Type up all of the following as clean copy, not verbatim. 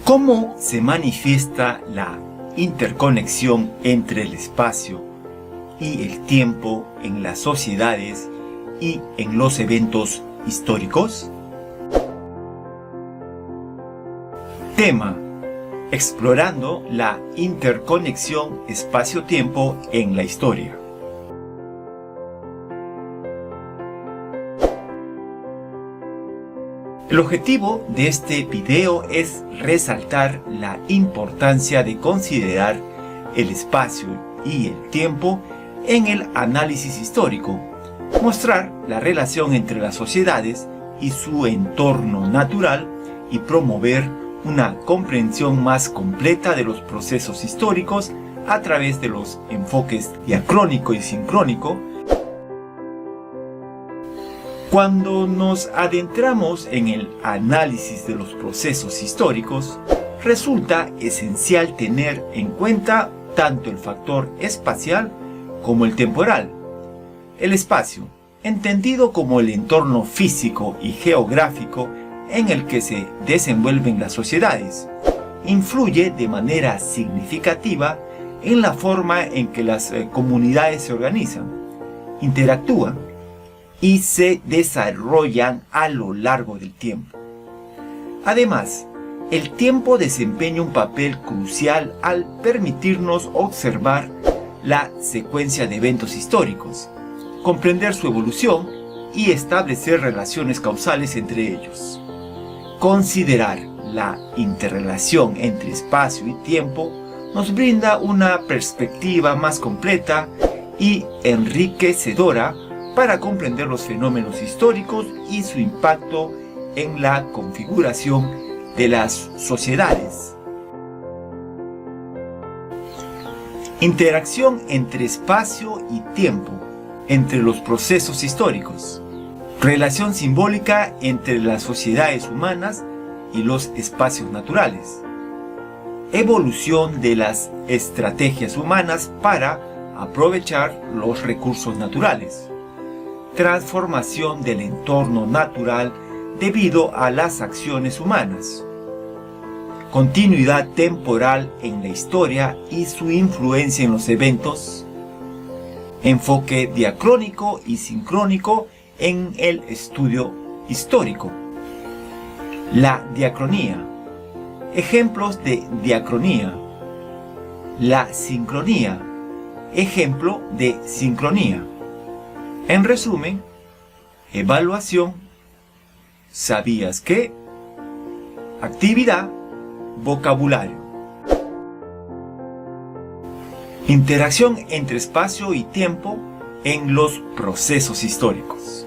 ¿Cómo se manifiesta la interconexión entre el espacio y el tiempo en las sociedades y en los eventos históricos? Tema: explorando la interconexión espacio-tiempo en la historia. El objetivo de este video es resaltar la importancia de considerar el espacio y el tiempo en el análisis histórico, mostrar la relación entre las sociedades y su entorno natural y promover una comprensión más completa de los procesos históricos a través de los enfoques diacrónico y sincrónico. Cuando nos adentramos en el análisis de los procesos históricos, resulta esencial tener en cuenta tanto el factor espacial como el temporal. El espacio, entendido como el entorno físico y geográfico en el que se desenvuelven las sociedades, influye de manera significativa en la forma en que las comunidades se organizan, interactúan y se desarrollan a lo largo del tiempo. Además, el tiempo desempeña un papel crucial al permitirnos observar la secuencia de eventos históricos, comprender su evolución y establecer relaciones causales entre ellos. Considerar la interrelación entre espacio y tiempo nos brinda una perspectiva más completa y enriquecedora para comprender los fenómenos históricos y su impacto en la configuración de las sociedades. Interacción entre espacio y tiempo entre los procesos históricos. Relación simbólica entre las sociedades humanas y los espacios naturales. Evolución de las estrategias humanas para aprovechar los recursos naturales. Transformación del entorno natural debido a las acciones humanas. Continuidad temporal en la historia y su influencia en los eventos. Enfoque diacrónico y sincrónico en el estudio histórico. La diacronía. Ejemplos de diacronía. La sincronía. Ejemplo de sincronía. En resumen, evaluación, ¿sabías qué? Actividad, vocabulario. Interacción entre espacio y tiempo en los procesos históricos.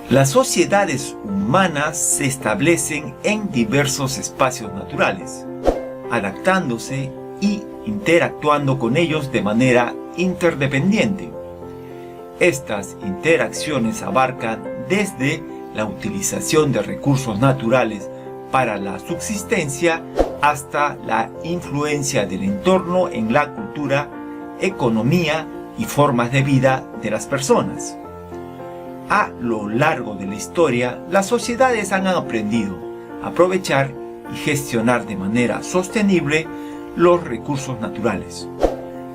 Las sociedades humanas se establecen en diversos espacios naturales, adaptándose y interactuando con ellos de manera interdependiente. Estas interacciones abarcan desde la utilización de recursos naturales para la subsistencia hasta la influencia del entorno en la cultura, economía y formas de vida de las personas. A lo largo de la historia, las sociedades han aprendido a aprovechar y gestionar de manera sostenible los recursos naturales,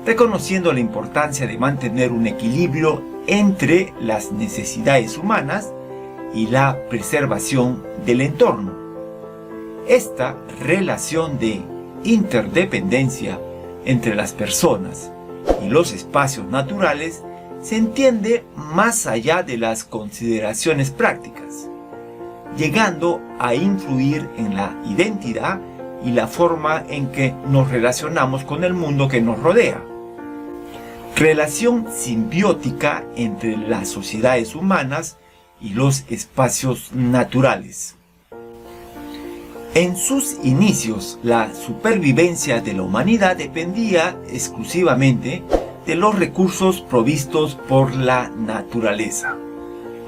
reconociendo la importancia de mantener un equilibrio entre las necesidades humanas y la preservación del entorno. Esta relación de interdependencia entre las personas y los espacios naturales se entiende más allá de las consideraciones prácticas, llegando a influir en la identidad y la forma en que nos relacionamos con el mundo que nos rodea. Relación simbiótica entre las sociedades humanas y los espacios naturales. En sus inicios, la supervivencia de la humanidad dependía exclusivamente de los recursos provistos por la naturaleza.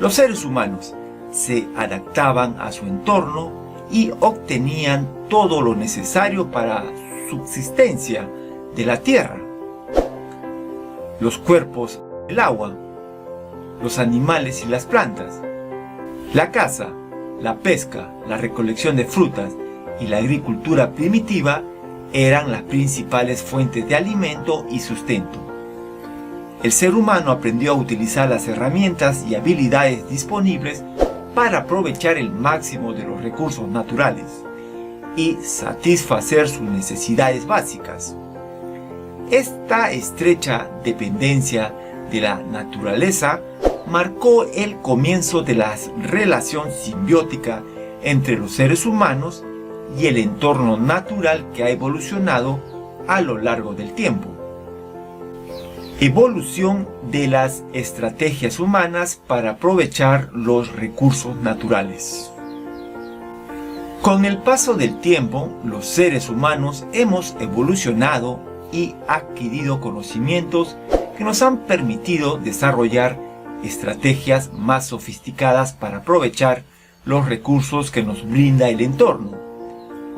Los seres humanos se adaptaban a su entorno y obtenían todo lo necesario para subsistencia de la tierra. Los cuerpos, el agua, los animales y las plantas, la caza, la pesca, la recolección de frutas y la agricultura primitiva eran las principales fuentes de alimento y sustento. El ser humano aprendió a utilizar las herramientas y habilidades disponibles para aprovechar el máximo de los recursos naturales y satisfacer sus necesidades básicas. Esta estrecha dependencia de la naturaleza marcó el comienzo de la relación simbiótica entre los seres humanos y el entorno natural que ha evolucionado a lo largo del tiempo. Evolución de las estrategias humanas para aprovechar los recursos naturales. Con el paso del tiempo, los seres humanos hemos evolucionado y adquirido conocimientos que nos han permitido desarrollar estrategias más sofisticadas para aprovechar los recursos que nos brinda el entorno,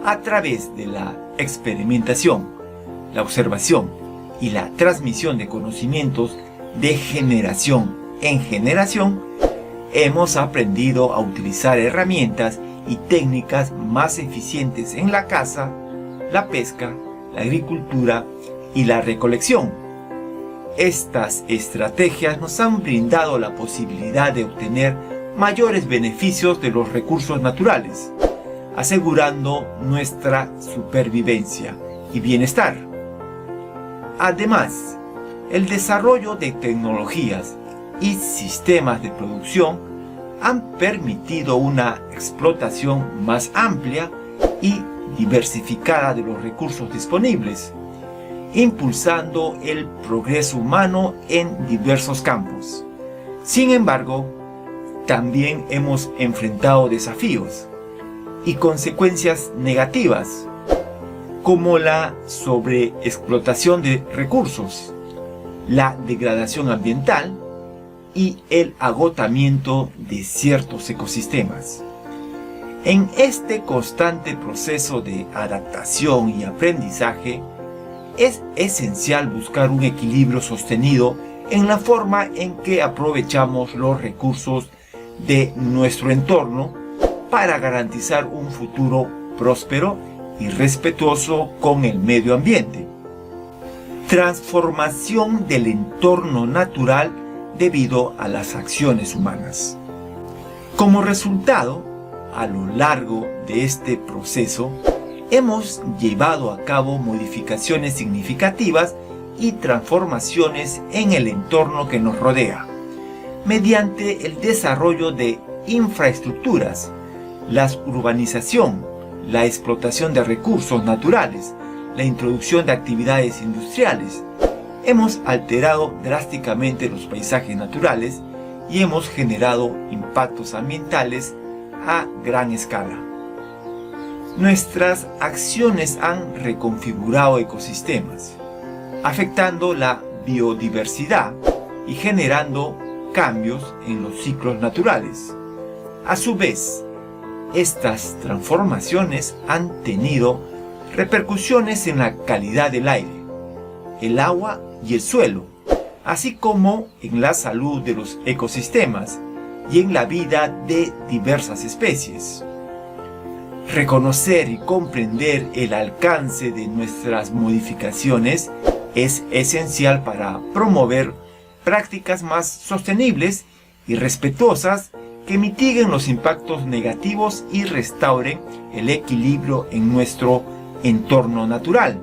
a través de la experimentación, la observación y la transmisión de conocimientos de generación en generación. Hemos aprendido a utilizar herramientas y técnicas más eficientes en la caza, la pesca, la agricultura y la recolección. Estas estrategias nos han brindado la posibilidad de obtener mayores beneficios de los recursos naturales, asegurando nuestra supervivencia y bienestar. Además, el desarrollo de tecnologías y sistemas de producción han permitido una explotación más amplia y diversificada de los recursos disponibles, impulsando el progreso humano en diversos campos. Sin embargo, también hemos enfrentado desafíos y consecuencias negativas, como la sobreexplotación de recursos, la degradación ambiental y el agotamiento de ciertos ecosistemas. En este constante proceso de adaptación y aprendizaje, es esencial buscar un equilibrio sostenido en la forma en que aprovechamos los recursos de nuestro entorno para garantizar un futuro próspero y respetuoso con el medio ambiente. Transformación del entorno natural debido a las acciones humanas. Como resultado, a lo largo de este proceso, hemos llevado a cabo modificaciones significativas y transformaciones en el entorno que nos rodea, mediante el desarrollo de infraestructuras, la urbanización, la explotación de recursos naturales, la introducción de actividades industriales. Hemos alterado drásticamente los paisajes naturales y hemos generado impactos ambientales a gran escala. Nuestras acciones han reconfigurado ecosistemas, afectando la biodiversidad y generando cambios en los ciclos naturales. A su vez, estas transformaciones han tenido repercusiones en la calidad del aire, el agua y el suelo, así como en la salud de los ecosistemas y en la vida de diversas especies. Reconocer y comprender el alcance de nuestras modificaciones es esencial para promover prácticas más sostenibles y respetuosas que mitiguen los impactos negativos y restauren el equilibrio en nuestro entorno natural.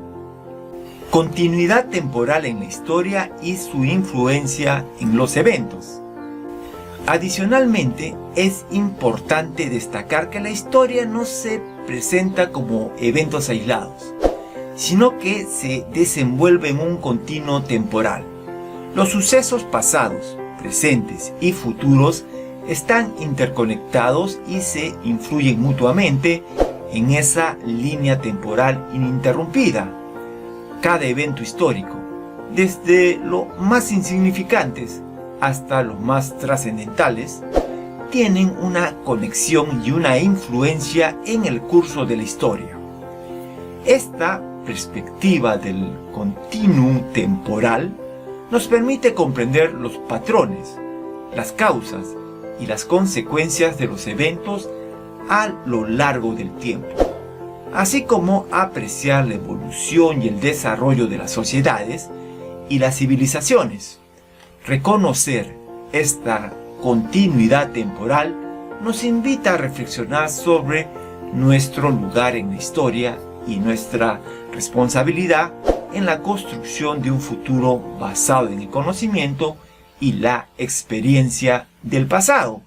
Continuidad temporal en la historia y su influencia en los eventos. Adicionalmente, es importante destacar que la historia no se presenta como eventos aislados, sino que se desenvuelve en un continuo temporal. Los sucesos pasados, presentes y futuros están interconectados y se influyen mutuamente en esa línea temporal ininterrumpida. Cada evento histórico, desde los más insignificantes hasta los más trascendentales, tienen una conexión y una influencia en el curso de la historia. Esta perspectiva del continuum temporal nos permite comprender los patrones, las causas y las consecuencias de los eventos a lo largo del tiempo, así como apreciar la evolución y el desarrollo de las sociedades y las civilizaciones. Reconocer esta continuidad temporal nos invita a reflexionar sobre nuestro lugar en la historia y nuestra responsabilidad en la construcción de un futuro basado en el conocimiento y la experiencia del pasado.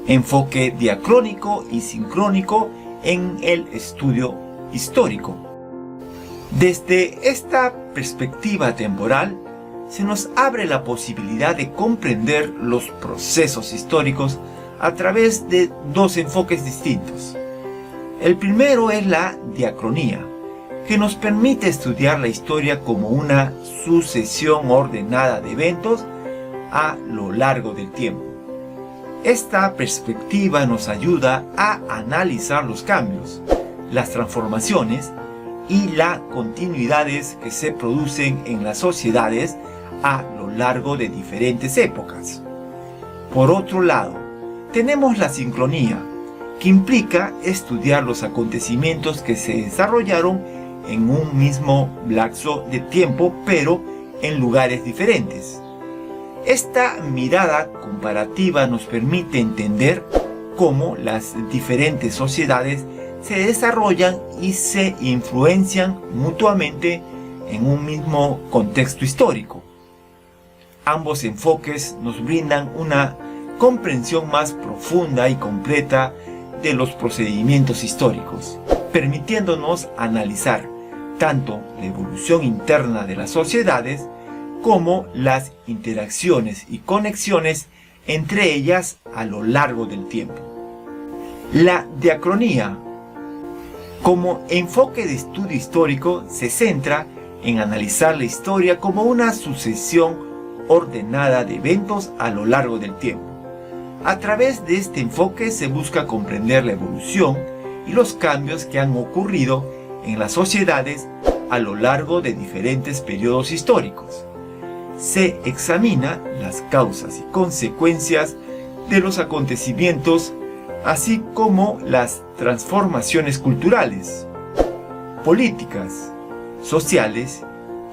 Enfoque diacrónico y sincrónico en el estudio histórico. Desde esta perspectiva temporal, se nos abre la posibilidad de comprender los procesos históricos a través de dos enfoques distintos. El primero es la diacronía, que nos permite estudiar la historia como una sucesión ordenada de eventos a lo largo del tiempo. Esta perspectiva nos ayuda a analizar los cambios, las transformaciones y las continuidades que se producen en las sociedades a lo largo de diferentes épocas. Por otro lado, tenemos la sincronía, que implica estudiar los acontecimientos que se desarrollaron en un mismo lapso de tiempo, pero en lugares diferentes. Esta mirada comparativa nos permite entender cómo las diferentes sociedades se desarrollan y se influencian mutuamente en un mismo contexto histórico. Ambos enfoques nos brindan una comprensión más profunda y completa de los procedimientos históricos, permitiéndonos analizar tanto la evolución interna de las sociedades como las interacciones y conexiones entre ellas a lo largo del tiempo. La diacronía, como enfoque de estudio histórico, se centra en analizar la historia como una sucesión ordenada de eventos a lo largo del tiempo. A través de este enfoque se busca comprender la evolución y los cambios que han ocurrido en las sociedades a lo largo de diferentes periodos históricos. Se examina las causas y consecuencias de los acontecimientos, así como las transformaciones culturales, políticas, sociales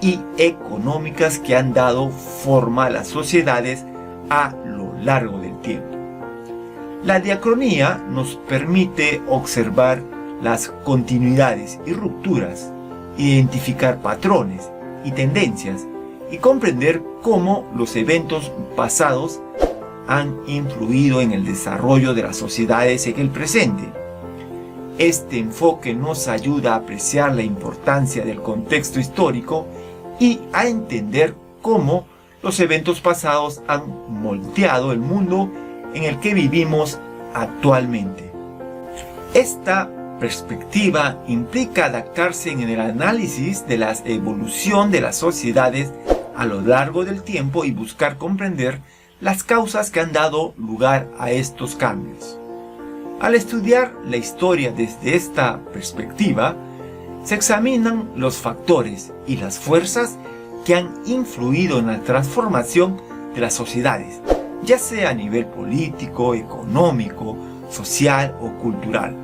y económicas que han dado forma a las sociedades a lo largo del tiempo. La diacronía nos permite observar las continuidades y rupturas, identificar patrones y tendencias y comprender cómo los eventos pasados han influido en el desarrollo de las sociedades en el presente. Este enfoque nos ayuda a apreciar la importancia del contexto histórico y a entender cómo los eventos pasados han moldeado el mundo en el que vivimos actualmente. Esta perspectiva implica adaptarse en el análisis de la evolución de las sociedades a lo largo del tiempo y buscar comprender las causas que han dado lugar a estos cambios. Al estudiar la historia desde esta perspectiva, se examinan los factores y las fuerzas que han influido en la transformación de las sociedades, ya sea a nivel político, económico, social o cultural.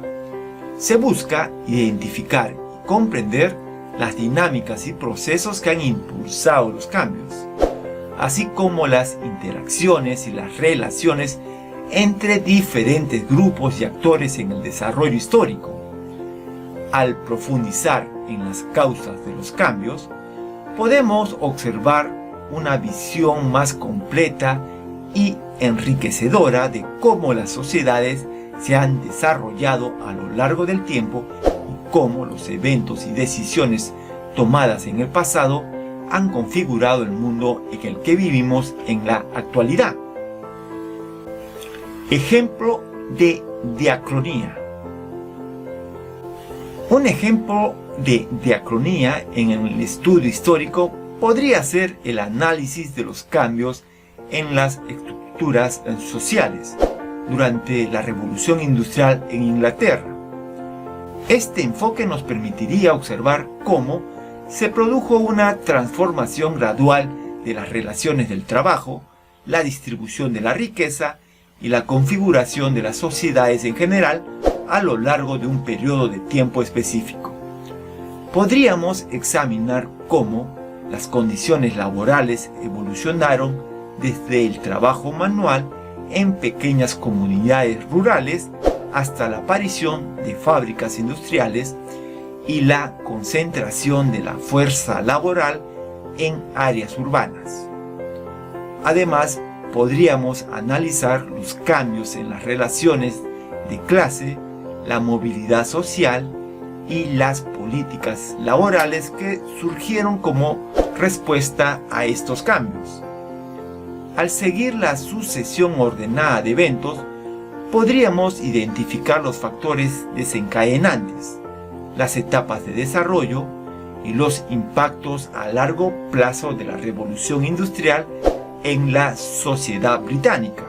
Se busca identificar y comprender las dinámicas y procesos que han impulsado los cambios, así como las interacciones y las relaciones entre diferentes grupos y actores en el desarrollo histórico. Al profundizar en las causas de los cambios, podemos observar una visión más completa y enriquecedora de cómo las sociedades se han desarrollado a lo largo del tiempo y cómo los eventos y decisiones tomadas en el pasado han configurado el mundo en el que vivimos en la actualidad. Ejemplo de diacronía. Un ejemplo de diacronía en el estudio histórico podría ser el análisis de los cambios en las estructuras sociales durante la Revolución Industrial en Inglaterra. Este enfoque nos permitiría observar cómo se produjo una transformación gradual de las relaciones del trabajo, la distribución de la riqueza y la configuración de las sociedades en general a lo largo de un periodo de tiempo específico. Podríamos examinar cómo las condiciones laborales evolucionaron desde el trabajo manual en pequeñas comunidades rurales hasta la aparición de fábricas industriales y la concentración de la fuerza laboral en áreas urbanas. Además, podríamos analizar los cambios en las relaciones de clase, la movilidad social y las políticas laborales que surgieron como respuesta a estos cambios. Al seguir la sucesión ordenada de eventos, podríamos identificar los factores desencadenantes, las etapas de desarrollo y los impactos a largo plazo de la revolución industrial en la sociedad británica.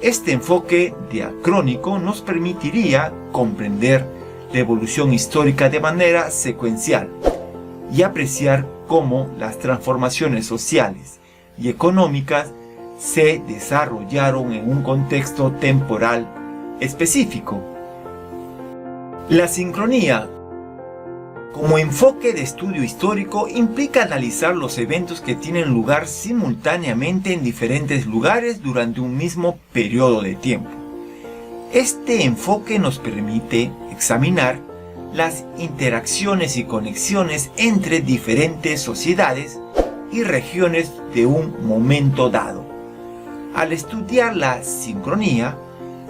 Este enfoque diacrónico nos permitiría comprender la evolución histórica de manera secuencial y apreciar cómo las transformaciones sociales y económicas se desarrollaron en un contexto temporal específico. La sincronía, como enfoque de estudio histórico, implica analizar los eventos que tienen lugar simultáneamente en diferentes lugares durante un mismo periodo de tiempo. Este enfoque nos permite examinar las interacciones y conexiones entre diferentes sociedades y regiones de un momento dado. Al estudiar la sincronía,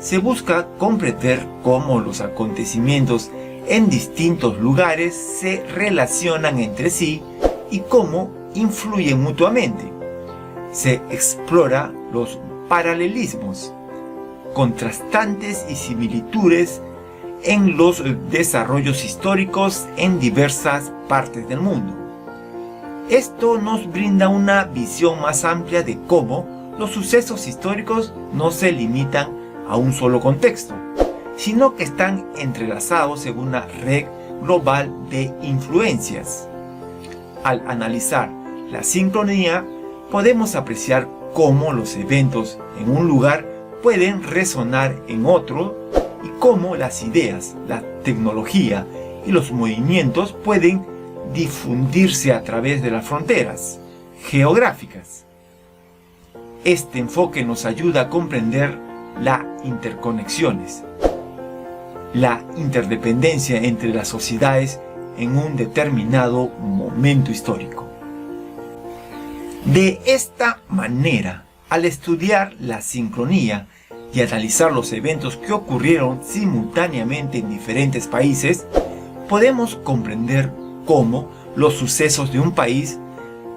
se busca comprender cómo los acontecimientos en distintos lugares se relacionan entre sí y cómo influyen mutuamente. Se explora los paralelismos, contrastantes y similitudes en los desarrollos históricos en diversas partes del mundo. Esto nos brinda una visión más amplia de cómo los sucesos históricos no se limitan a un solo contexto, sino que están entrelazados en una red global de influencias. Al analizar la sincronía, podemos apreciar cómo los eventos en un lugar pueden resonar en otro y cómo las ideas, la tecnología y los movimientos pueden difundirse a través de las fronteras geográficas. Este enfoque nos ayuda a comprender las interconexiones, la interdependencia entre las sociedades en un determinado momento histórico. De esta manera, al estudiar la sincronía y analizar los eventos que ocurrieron simultáneamente en diferentes países, podemos comprender cómo los sucesos de un país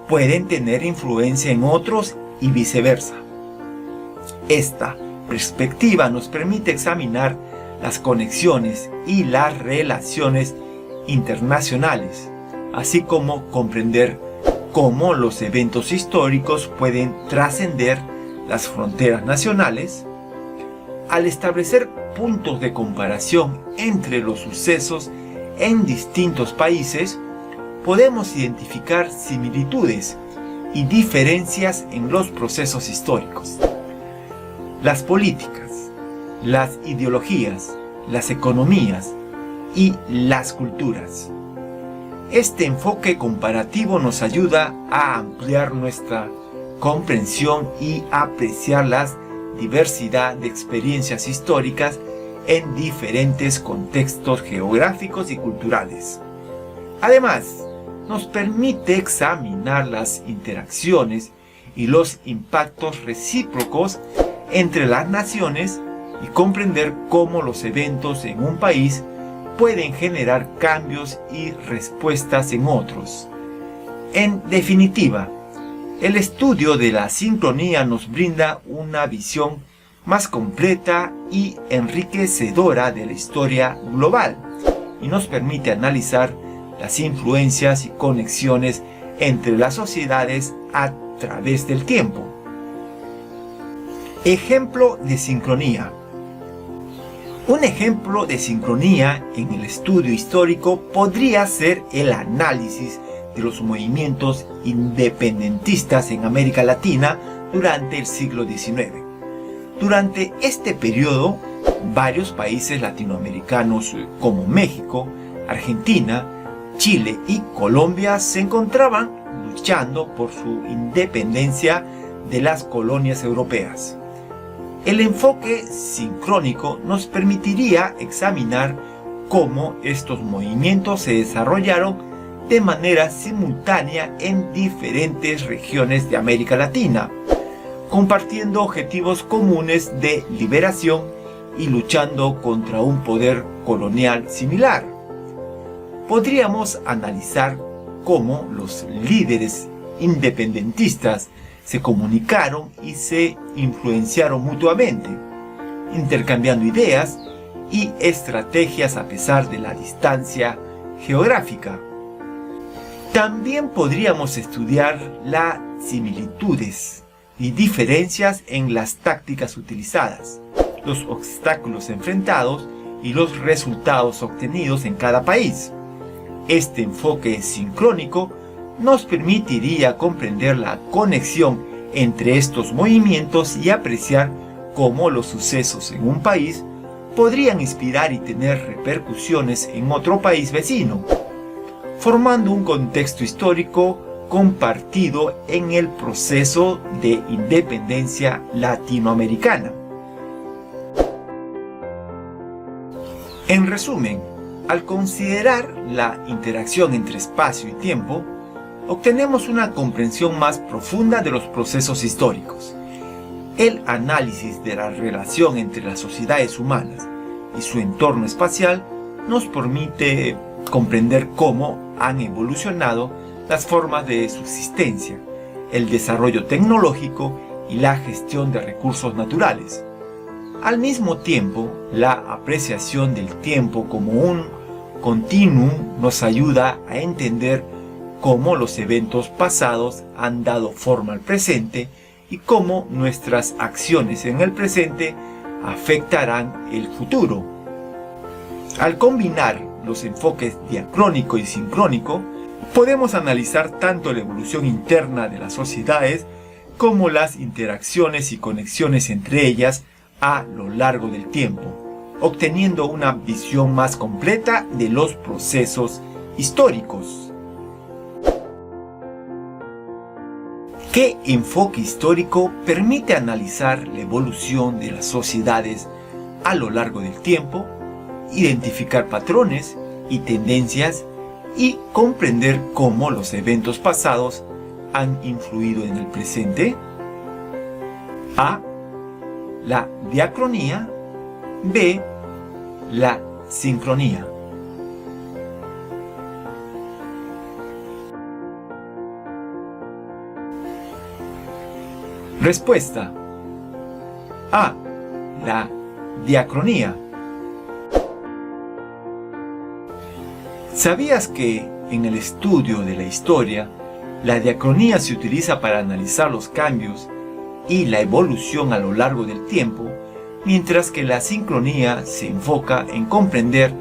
pueden tener influencia en otros y viceversa. Esta perspectiva nos permite examinar las conexiones y las relaciones internacionales, así como comprender cómo los eventos históricos pueden trascender las fronteras nacionales. Al establecer puntos de comparación entre los sucesos en distintos países, podemos identificar similitudes y diferencias en los procesos históricos. Las políticas, las ideologías, las economías y las culturas. Este enfoque comparativo nos ayuda a ampliar nuestra comprensión y apreciar la diversidad de experiencias históricas en diferentes contextos geográficos y culturales. Además, nos permite examinar las interacciones y los impactos recíprocos entre las naciones y comprender cómo los eventos en un país pueden generar cambios y respuestas en otros. En definitiva, el estudio de la sincronía nos brinda una visión más completa y enriquecedora de la historia global y nos permite analizar las influencias y conexiones entre las sociedades a través del tiempo. Ejemplo de sincronía. Un ejemplo de sincronía en el estudio histórico podría ser el análisis de los movimientos independentistas en América Latina durante el siglo XIX. Durante este periodo, varios países latinoamericanos como México, Argentina, Chile y Colombia se encontraban luchando por su independencia de las colonias europeas. El enfoque sincrónico nos permitiría examinar cómo estos movimientos se desarrollaron de manera simultánea en diferentes regiones de América Latina, compartiendo objetivos comunes de liberación y luchando contra un poder colonial similar. Podríamos analizar cómo los líderes independentistas se comunicaron y se influenciaron mutuamente, intercambiando ideas y estrategias a pesar de la distancia geográfica. También podríamos estudiar las similitudes y diferencias en las tácticas utilizadas, los obstáculos enfrentados y los resultados obtenidos en cada país. Este enfoque sincrónico nos permitiría comprender la conexión entre estos movimientos y apreciar cómo los sucesos en un país podrían inspirar y tener repercusiones en otro país vecino, formando un contexto histórico compartido en el proceso de independencia latinoamericana. En resumen, al considerar la interacción entre espacio y tiempo, obtenemos una comprensión más profunda de los procesos históricos. El análisis de la relación entre las sociedades humanas y su entorno espacial nos permite comprender cómo han evolucionado las formas de subsistencia, el desarrollo tecnológico y la gestión de recursos naturales. Al mismo tiempo, la apreciación del tiempo como un continuum nos ayuda a entender cómo los eventos pasados han dado forma al presente y cómo nuestras acciones en el presente afectarán el futuro. Al combinar los enfoques diacrónico y sincrónico, podemos analizar tanto la evolución interna de las sociedades como las interacciones y conexiones entre ellas a lo largo del tiempo, obteniendo una visión más completa de los procesos históricos. ¿Qué enfoque histórico permite analizar la evolución de las sociedades a lo largo del tiempo, identificar patrones y tendencias y comprender cómo los eventos pasados han influido en el presente? A. La diacronía. B. La sincronía. Respuesta. A. La diacronía. ¿Sabías que en el estudio de la historia, la diacronía se utiliza para analizar los cambios y la evolución a lo largo del tiempo, mientras que la sincronía se enfoca en comprender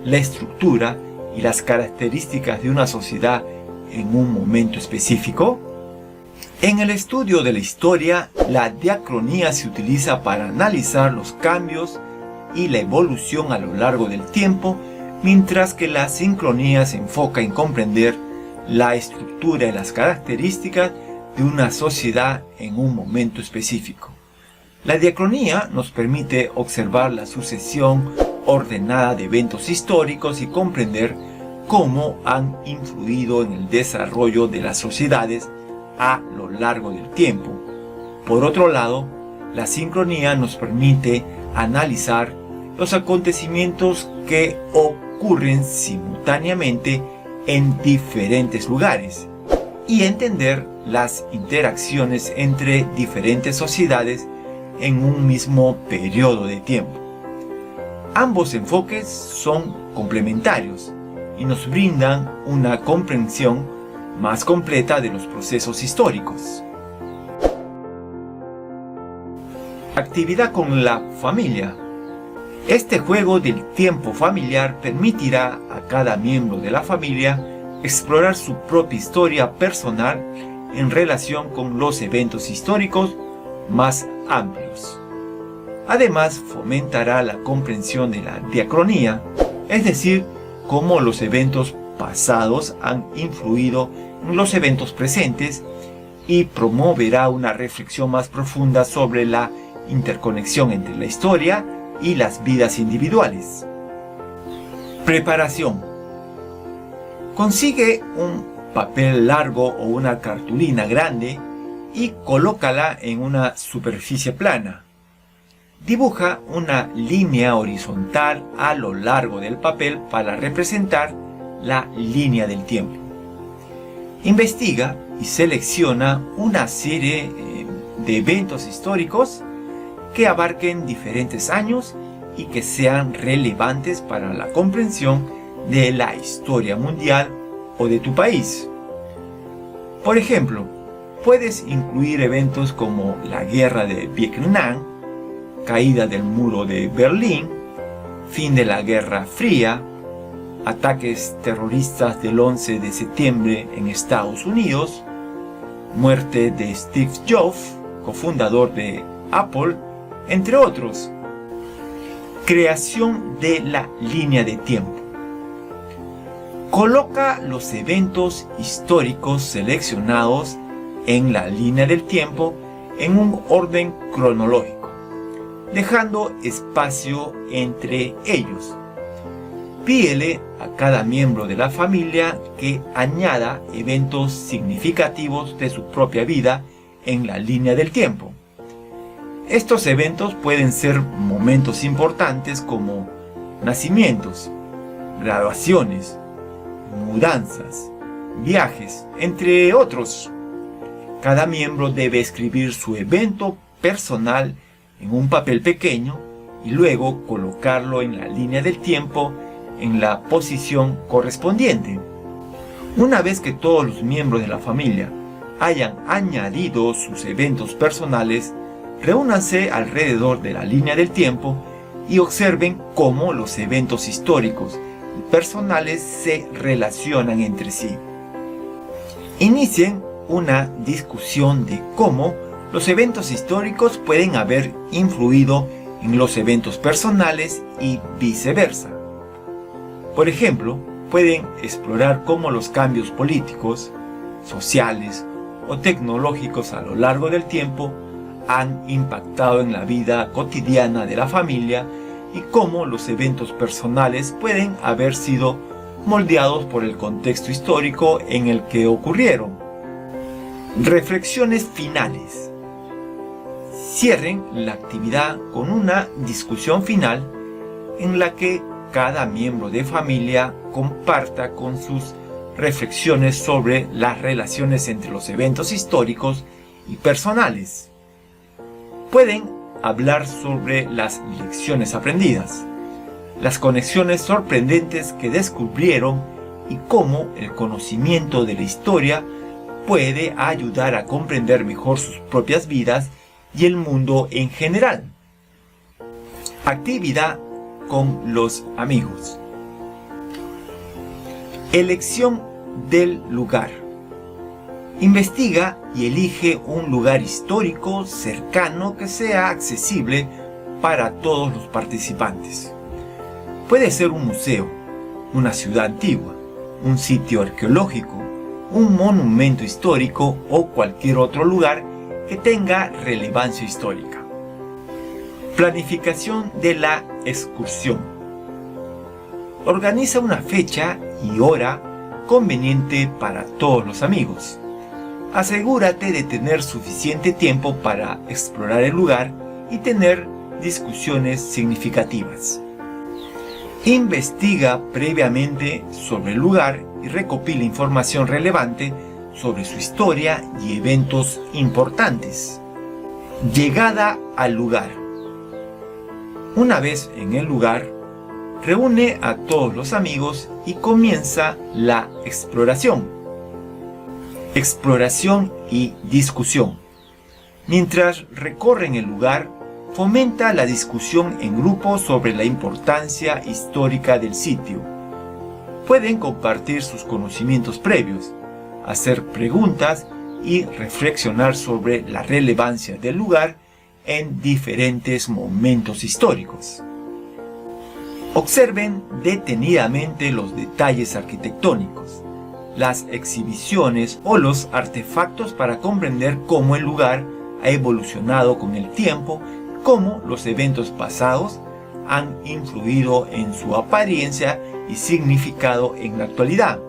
la estructura y las características de una sociedad en un momento específico? En el estudio de la historia, la diacronía se utiliza para analizar los cambios y la evolución a lo largo del tiempo, mientras que la sincronía se enfoca en comprender la estructura y las características de una sociedad en un momento específico. La diacronía nos permite observar la sucesión ordenada de eventos históricos y comprender cómo han influido en el desarrollo de las sociedades a lo largo del tiempo. Por otro lado, la sincronía nos permite analizar los acontecimientos que ocurren simultáneamente en diferentes lugares y entender las interacciones entre diferentes sociedades en un mismo periodo de tiempo. Ambos enfoques son complementarios y nos brindan una comprensión más completa de los procesos históricos. Actividad con la familia. Este juego del tiempo familiar permitirá a cada miembro de la familia explorar su propia historia personal en relación con los eventos históricos más amplios. Además, fomentará la comprensión de la diacronía, es decir, cómo los eventos pasados han influido en los eventos presentes, y promoverá una reflexión más profunda sobre la interconexión entre la historia y las vidas individuales. Preparación. Consigue un papel largo o una cartulina grande y colócala en una superficie plana. Dibuja una línea horizontal a lo largo del papel para representar la línea del tiempo. Investiga y selecciona una serie de eventos históricos que abarquen diferentes años y que sean relevantes para la comprensión de la historia mundial o de tu país. Por ejemplo, puedes incluir eventos como la Guerra de Vietnam, caída del muro de Berlín, fin de la Guerra Fría, ataques terroristas del 11 de septiembre en Estados Unidos, muerte de Steve Jobs, cofundador de Apple, entre otros. Creación de la línea de tiempo. Coloca los eventos históricos seleccionados en la línea del tiempo en un orden cronológico, dejando espacio entre ellos. Pídele a cada miembro de la familia que añada eventos significativos de su propia vida en la línea del tiempo. Estos eventos pueden ser momentos importantes como nacimientos, graduaciones, mudanzas, viajes, entre otros. Cada miembro debe escribir su evento personal en un papel pequeño y luego colocarlo en la línea del tiempo en la posición correspondiente. Una vez que todos los miembros de la familia hayan añadido sus eventos personales, reúnanse alrededor de la línea del tiempo y observen cómo los eventos históricos y personales se relacionan entre sí. Inicien una discusión de cómo los eventos históricos pueden haber influido en los eventos personales y viceversa. Por ejemplo, pueden explorar cómo los cambios políticos, sociales o tecnológicos a lo largo del tiempo han impactado en la vida cotidiana de la familia y cómo los eventos personales pueden haber sido moldeados por el contexto histórico en el que ocurrieron. Reflexiones finales. Cierren la actividad con una discusión final en la que cada miembro de familia comparta con sus reflexiones sobre las relaciones entre los eventos históricos y personales. Pueden hablar sobre las lecciones aprendidas, las conexiones sorprendentes que descubrieron y cómo el conocimiento de la historia puede ayudar a comprender mejor sus propias vidas y el mundo en general. Actividad con los amigos. Elección del lugar. Investiga y elige un lugar histórico cercano que sea accesible para todos los participantes. Puede ser un museo, una ciudad antigua, un sitio arqueológico, un monumento histórico o cualquier otro lugar que tenga relevancia histórica. Planificación de la excursión. Organiza una fecha y hora conveniente para todos los amigos. Asegúrate de tener suficiente tiempo para explorar el lugar y tener discusiones significativas. Investiga previamente sobre el lugar y recopila información relevante sobre su historia y eventos importantes. Llegada al lugar. Una vez en el lugar, reúne a todos los amigos y comienza la exploración. Exploración y discusión. Mientras recorren el lugar, fomenta la discusión en grupo sobre la importancia histórica del sitio. Pueden compartir sus conocimientos previos, hacer preguntas y reflexionar sobre la relevancia del lugar en diferentes momentos históricos. Observen detenidamente los detalles arquitectónicos, las exhibiciones o los artefactos para comprender cómo el lugar ha evolucionado con el tiempo, cómo los eventos pasados han influido en su apariencia y significado en la actualidad.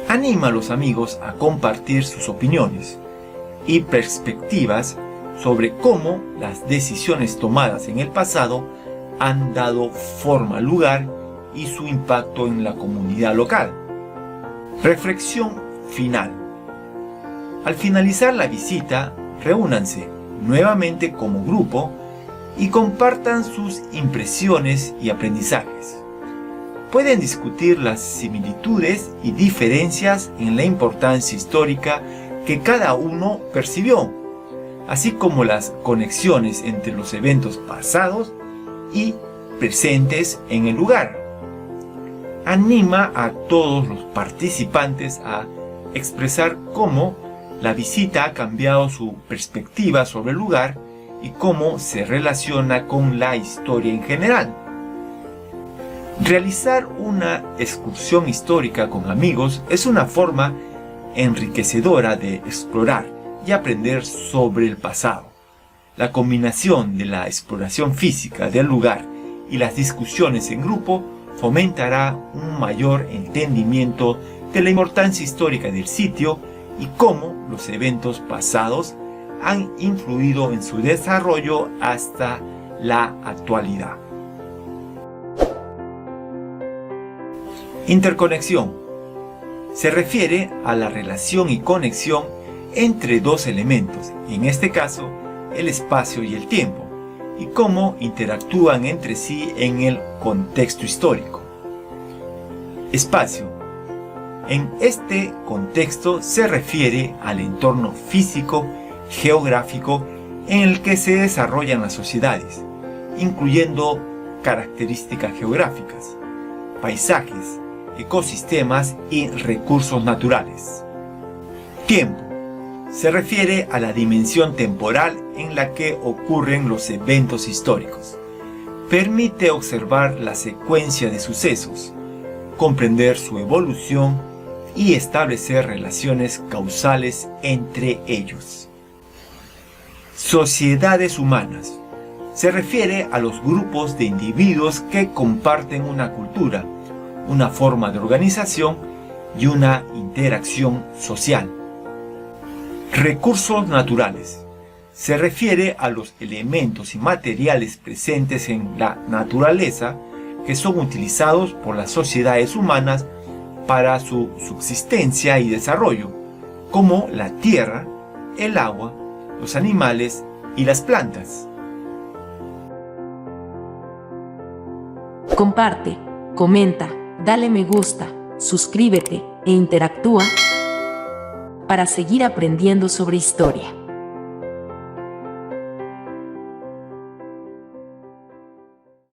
Anima a los amigos a compartir sus opiniones y perspectivas sobre cómo las decisiones tomadas en el pasado han dado forma al lugar y su impacto en la comunidad local. Reflexión final. Al finalizar la visita, reúnanse nuevamente como grupo y compartan sus impresiones y aprendizajes. Pueden discutir las similitudes y diferencias en la importancia histórica que cada uno percibió, así como las conexiones entre los eventos pasados y presentes en el lugar. Anima a todos los participantes a expresar cómo la visita ha cambiado su perspectiva sobre el lugar y cómo se relaciona con la historia en general. Realizar una excursión histórica con amigos es una forma enriquecedora de explorar y aprender sobre el pasado. La combinación de la exploración física del lugar y las discusiones en grupo fomentará un mayor entendimiento de la importancia histórica del sitio y cómo los eventos pasados han influido en su desarrollo hasta la actualidad. Interconexión. Se refiere a la relación y conexión entre dos elementos, en este caso el espacio y el tiempo, y cómo interactúan entre sí en el contexto histórico. Espacio. En este contexto se refiere al entorno físico, geográfico en el que se desarrollan las sociedades, incluyendo características geográficas, paisajes, ecosistemas y recursos naturales. Tiempo. Se refiere a la dimensión temporal en la que ocurren los eventos históricos. Permite observar la secuencia de sucesos, comprender su evolución y establecer relaciones causales entre ellos. Sociedades humanas. Se refiere a los grupos de individuos que comparten una cultura, una forma de organización y una interacción social. Recursos naturales. Se refiere a los elementos y materiales presentes en la naturaleza que son utilizados por las sociedades humanas para su subsistencia y desarrollo, como la tierra, el agua, los animales y las plantas. Comparte, comenta, dale me gusta, suscríbete e interactúa para seguir aprendiendo sobre historia.